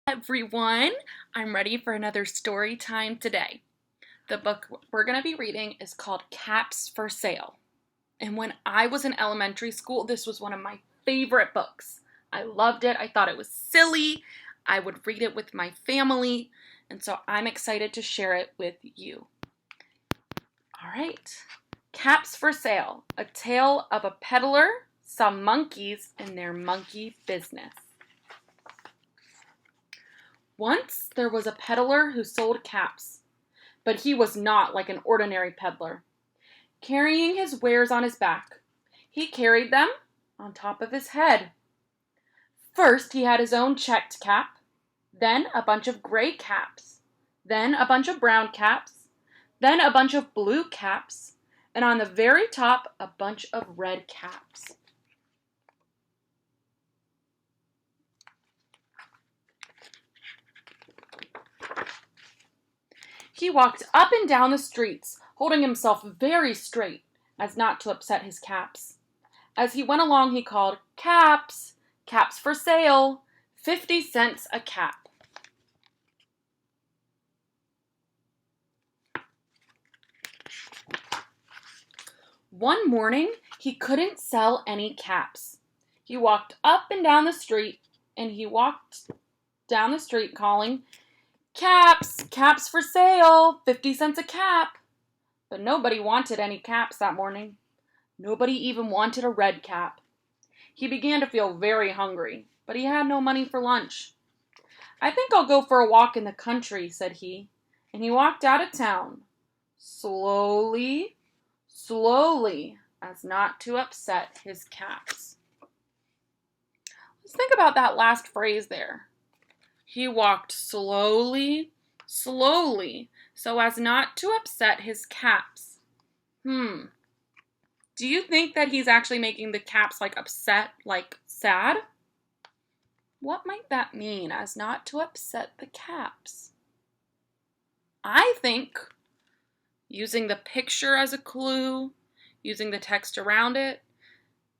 Everyone, I'm ready for another story time today. The book we're going to be reading is called Caps for Sale. And when I was in elementary school, this was one of my favorite books. I loved it. I thought it was silly. I would read it with my family. And so I'm excited to share it with you. All right. Caps for Sale, a tale of a peddler, some monkeys, and their monkey business. Once there was a peddler who sold caps, but he was not like an ordinary peddler. Carrying his wares on his back, he carried them on top of his head. First, he had his own checked cap, then a bunch of gray caps, then a bunch of brown caps, then a bunch of blue caps, and on the very top, a bunch of red caps. He walked up and down the streets, holding himself very straight, as not to upset his caps. As he went along, he called, "Caps! Caps for sale! 50 cents a cap!" One morning, he couldn't sell any caps. He walked up and down the street, calling, "Caps! Caps for sale! 50 cents a cap!" But nobody wanted any caps that morning. Nobody even wanted a red cap. He began to feel very hungry, but he had no money for lunch. "I think I'll go for a walk in the country," said he, and he walked out of town, slowly, slowly, as not to upset his caps. Let's think about that last phrase there. He walked slowly, slowly, so as not to upset his caps. Do you think that he's actually making the caps like upset, like sad? What might that mean, as not to upset the caps? I think, using the picture as a clue, using the text around it,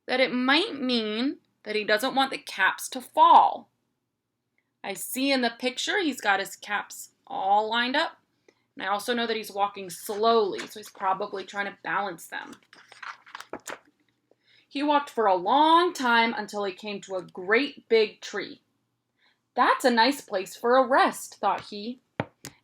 that it might mean that he doesn't want the caps to fall. I see in the picture he's got his caps all lined up. And I also know that he's walking slowly, so he's probably trying to balance them. He walked for a long time until he came to a great big tree. "That's a nice place for a rest," thought he.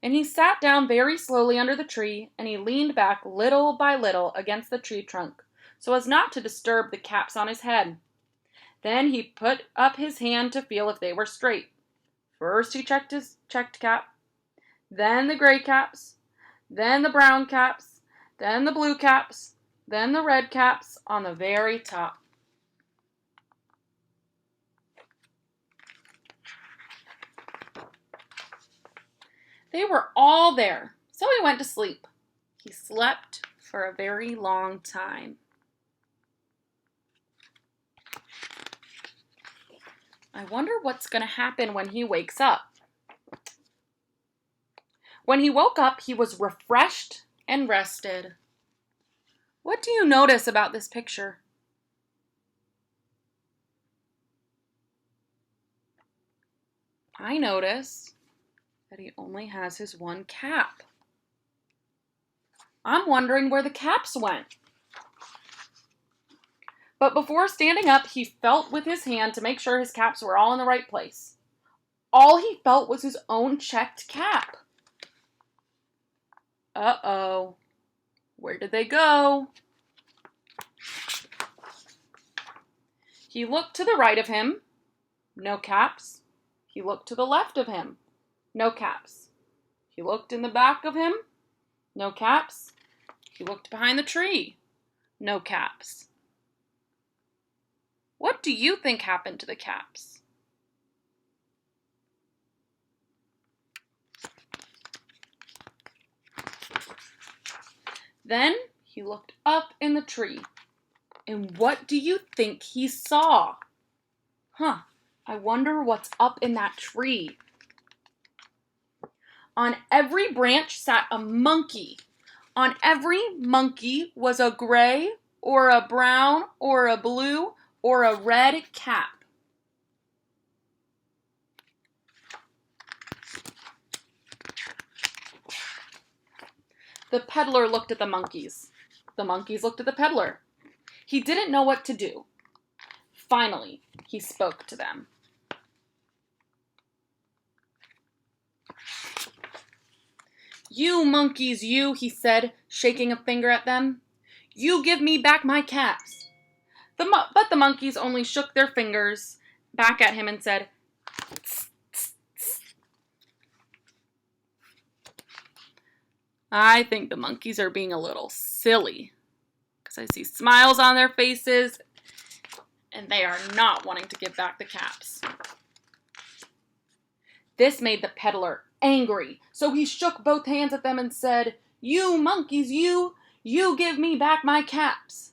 And he sat down very slowly under the tree, and he leaned back little by little against the tree trunk, so as not to disturb the caps on his head. Then he put up his hand to feel if they were straight. First he checked his checked cap, then the gray caps, then the brown caps, then the blue caps, then the red caps on the very top. They were all there, so he went to sleep. He slept for a very long time. I wonder what's going to happen when he wakes up. When he woke up, he was refreshed and rested. What do you notice about this picture? I notice that he only has his one cap. I'm wondering where the caps went. But before standing up, he felt with his hand to make sure his caps were all in the right place. All he felt was his own checked cap. Uh-oh. Where did they go? He looked to the right of him. No caps. He looked to the left of him. No caps. He looked in the back of him. No caps. He looked behind the tree. No caps. What do you think happened to the caps? Then he looked up in the tree. And what do you think he saw? I wonder what's up in that tree. On every branch sat a monkey. On every monkey was a gray or a brown or a blue or a red cap. The peddler looked at the monkeys. The monkeys looked at the peddler. He didn't know what to do. Finally, he spoke to them. "You monkeys, you," he said, shaking a finger at them. "You give me back my caps." But the monkeys only shook their fingers back at him and said, "Tss, tss, tss." I think the monkeys are being a little silly because I see smiles on their faces and they are not wanting to give back the caps. This made the peddler angry, so he shook both hands at them and said, "You monkeys, you give me back my caps."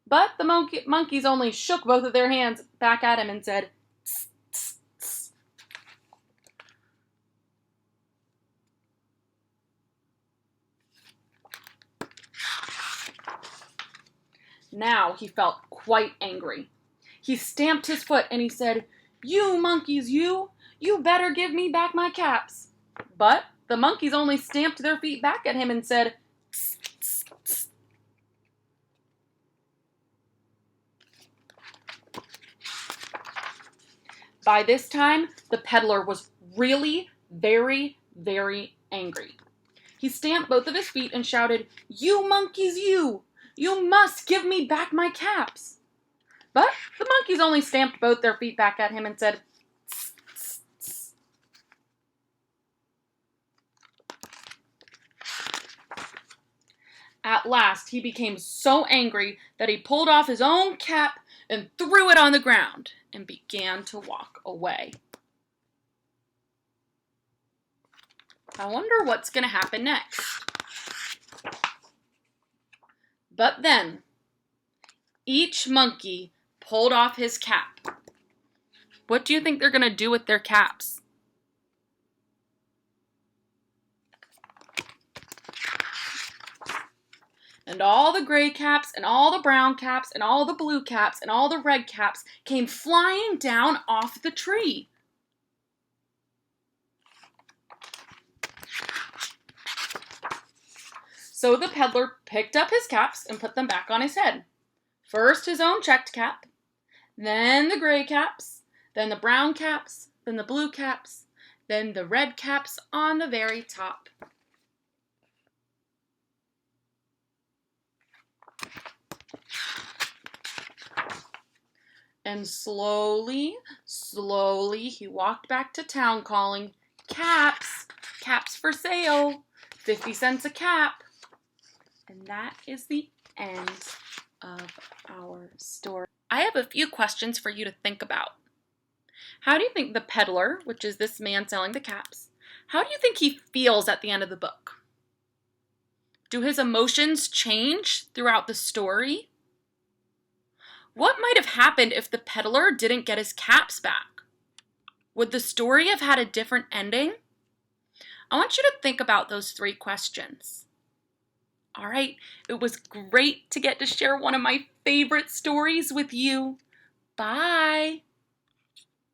But the monkeys only shook both of their hands back at him and said, "Tss, tss, tss." Now he felt quite angry. He stamped his foot and he said, "You monkeys, you better give me back my caps." But the monkeys only stamped their feet back at him and said, "Tss, tss, tss." By this time, the peddler was really very, very angry. He stamped both of his feet and shouted, "You monkeys, you must give me back my caps." But the monkeys only stamped both their feet back at him and said, "Tss, tss, tss." At last, he became so angry that he pulled off his own cap and threw it on the ground and began to walk away. I wonder what's going to happen next. But then, each monkey pulled off his cap. What do you think they're going to do with their caps? And all the gray caps, and all the brown caps, and all the blue caps, and all the red caps came flying down off the tree. So the peddler picked up his caps and put them back on his head. First his own checked cap, then the gray caps, then the brown caps, then the blue caps, then the red caps on the very top. And slowly, slowly, he walked back to town calling, "Caps, caps for sale, 50 cents a cap." And that is the end of our story. I have a few questions for you to think about. How do you think the peddler, which is this man selling the caps, how do you think he feels at the end of the book? Do his emotions change throughout the story? What might have happened if the peddler didn't get his caps back? Would the story have had a different ending? I want you to think about those 3 questions. All right, it was great to get to share one of my favorite stories with you. Bye.